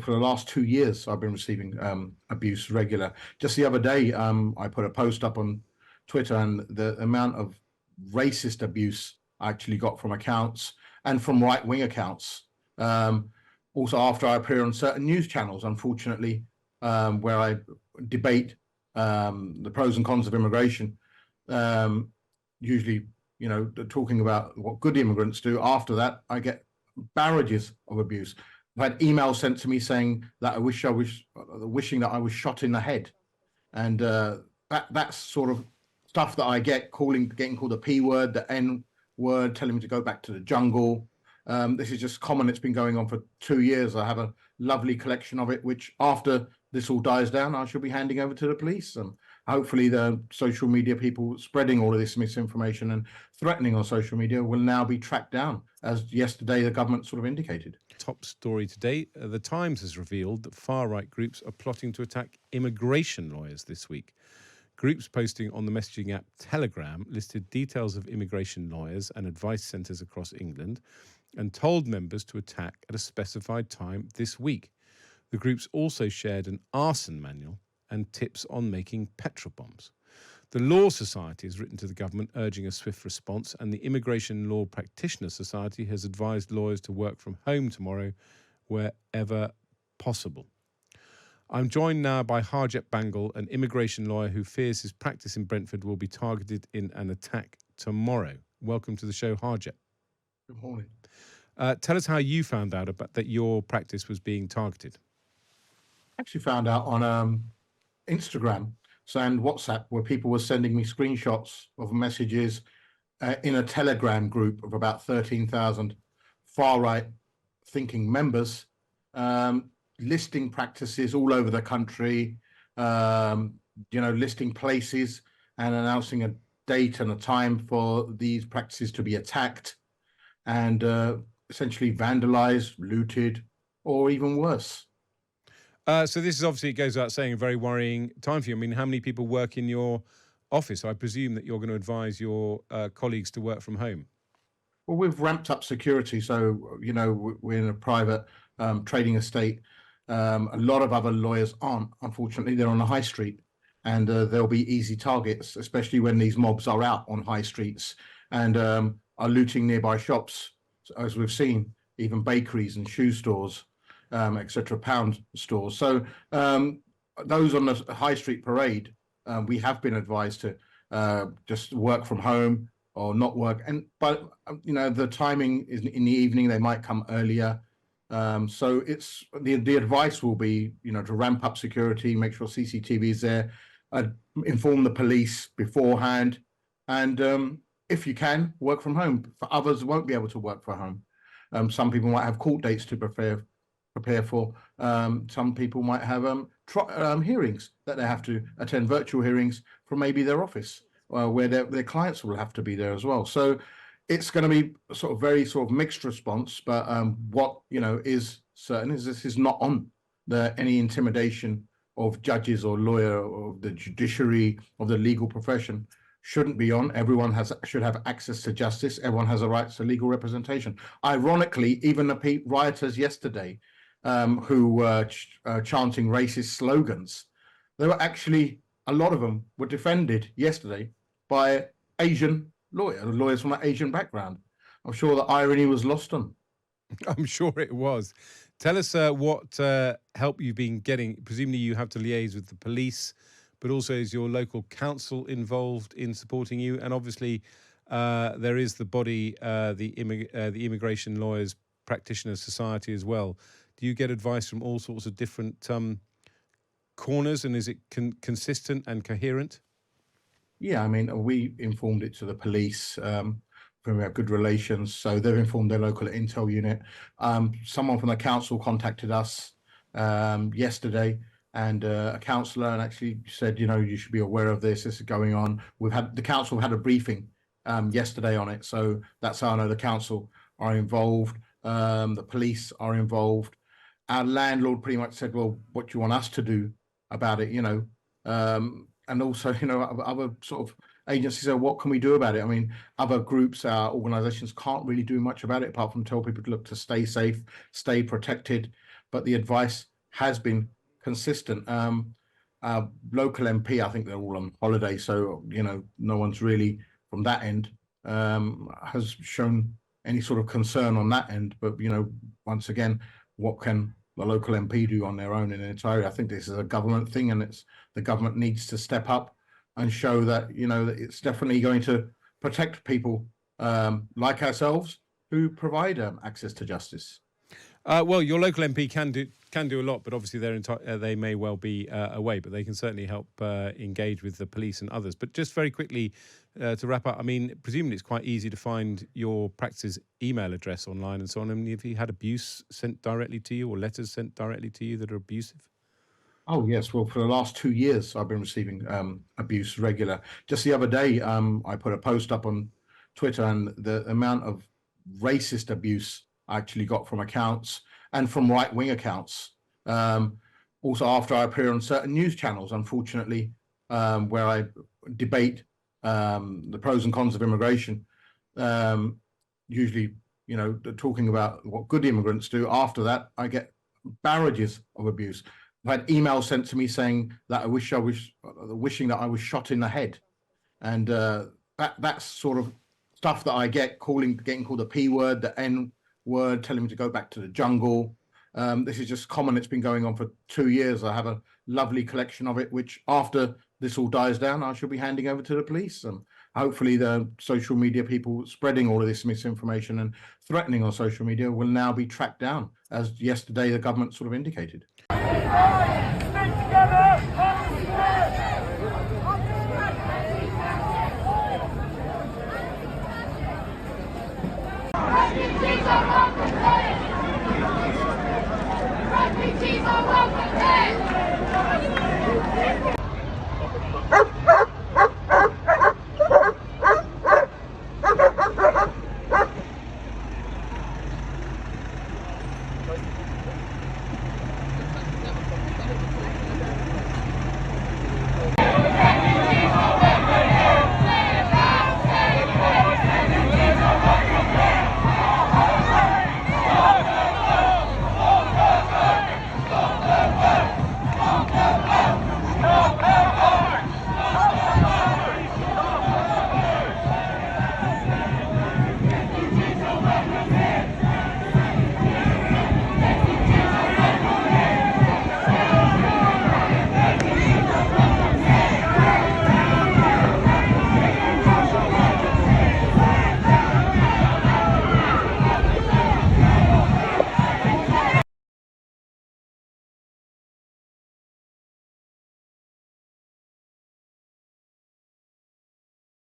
for the last 2 years, I've been receiving abuse regular. Just the other day, I put a post up on Twitter, and the amount of racist abuse I actually got from accounts and from right-wing accounts. Also, after I appear on certain news channels, unfortunately, where I debate the pros and cons of immigration, usually, talking about what good immigrants do. After that, I get barrages of abuse. I've had emails sent to me saying that wishing that I was shot in the head, and that's sort of stuff that I get, getting called the P word, the N word, telling me to go back to the jungle. This is just common. It's been going on for 2 years. I have a lovely collection of it, which after this all dies down, I shall be handing over to the police. And hopefully the social media people spreading all of this misinformation and threatening on social media will now be tracked down, as yesterday the government sort of indicated. Top story today. The Times has revealed that far-right groups are plotting to attack immigration lawyers this week. Groups posting on the messaging app Telegram listed details of immigration lawyers and advice centres across England and told members to attack at a specified time this week. The groups also shared an arson manual and tips on making petrol bombs. The Law Society has written to the government urging a swift response, and the Immigration Law Practitioner Society has advised lawyers to work from home tomorrow wherever possible. I'm joined now by Harjap Bhangal, an immigration lawyer who fears his practice in Brentford will be targeted in an attack tomorrow. Welcome to the show, Harjap. Good morning. Tell us how you found out about that your practice was being targeted. I actually found out on Instagram and WhatsApp, where people were sending me screenshots of messages in a Telegram group of about 13,000 far-right thinking members, listing practices all over the country, listing places and announcing a date and a time for these practices to be attacked and essentially vandalized, looted, or even worse. So this is obviously, it goes without saying, a very worrying time for you. I mean, how many people work in your office? I presume that you're going to advise your colleagues to work from home. Well, we've ramped up security. So, we're in a private trading estate. A lot of other lawyers aren't, unfortunately. They're on the high street, and they'll be easy targets, especially when these mobs are out on high streets and are looting nearby shops, as we've seen, even bakeries and shoe stores, etc., pound stores. So those on the high street parade, we have been advised to just work from home or not work. But the timing is in the evening. They might come earlier. So it's the advice will be, to ramp up security, make sure CCTV is there, inform the police beforehand, and if you can, work from home. For others, who won't be able to work from home. Some people might have court dates to prepare for. Some people might have hearings that they have to attend, virtual hearings from maybe their office, where their clients will have to be there as well. So it's going to be very mixed response. But what is certain is this is not on any intimidation of judges or lawyer or the judiciary of the legal profession. Shouldn't be on. Everyone should have access to justice. Everyone has a right to legal representation. Ironically, even the rioters yesterday, who were chanting racist slogans, they were actually, a lot of them were defended yesterday by Asian lawyers from an Asian background. I'm sure the irony was lost on. I'm sure it was. Tell us what help you've been getting. Presumably you have to liaise with the police, but also is your local council involved in supporting you? And obviously there is the body, the Immigration Lawyers Practitioner Society as well. Do you get advice from all sorts of different corners, and is it consistent and coherent? Yeah, I mean, we informed it to the police. We have good relations, so they've informed their local intel unit. Someone from the council contacted us yesterday, and a councillor, and actually said, you should be aware of this. This is going on. The council had a briefing yesterday on it, so that's how I know the council are involved. The police are involved. Our landlord pretty much said, well, what do you want us to do about it? And also, other sort of agencies say, what can we do about it? I mean, other groups, organizations can't really do much about it apart from tell people to look to stay safe, stay protected. But the advice has been consistent. Local MP, I think they're all on holiday, so no one's really from that end has shown any sort of concern on that end. But once again, what can the local MP do on their own in entirety? I think this is a government thing, and the government needs to step up and show that that it's definitely going to protect people like ourselves who provide access to justice. Well, your local MP can do a lot, but obviously they may well be away, but they can certainly help engage with the police and others. But just very quickly to wrap up, I mean, presumably it's quite easy to find your practice's email address online and so on. I mean, have you had abuse sent directly to you or letters sent directly to you that are abusive? Oh yes, well, for the last 2 years, I've been receiving abuse regular. Just the other day, I put a post up on Twitter, and the amount of racist abuse I actually got from accounts and from right-wing accounts. Also, after I appear on certain news channels, unfortunately, where I debate the pros and cons of immigration, usually, talking about what good immigrants do. After that, I get barrages of abuse. I've had emails sent to me saying that wishing that I was shot in the head, and that's sort of stuff that I get, getting called the P word, the N word, telling me to go back to the jungle. This is just common. It's been going on for 2 years. I have a lovely collection of it, which after this all dies down, I shall be handing over to the police. And hopefully the social media people spreading all of this misinformation and threatening on social media will now be tracked down, as yesterday the government sort of indicated. Refugees are welcome. Refugees are welcome.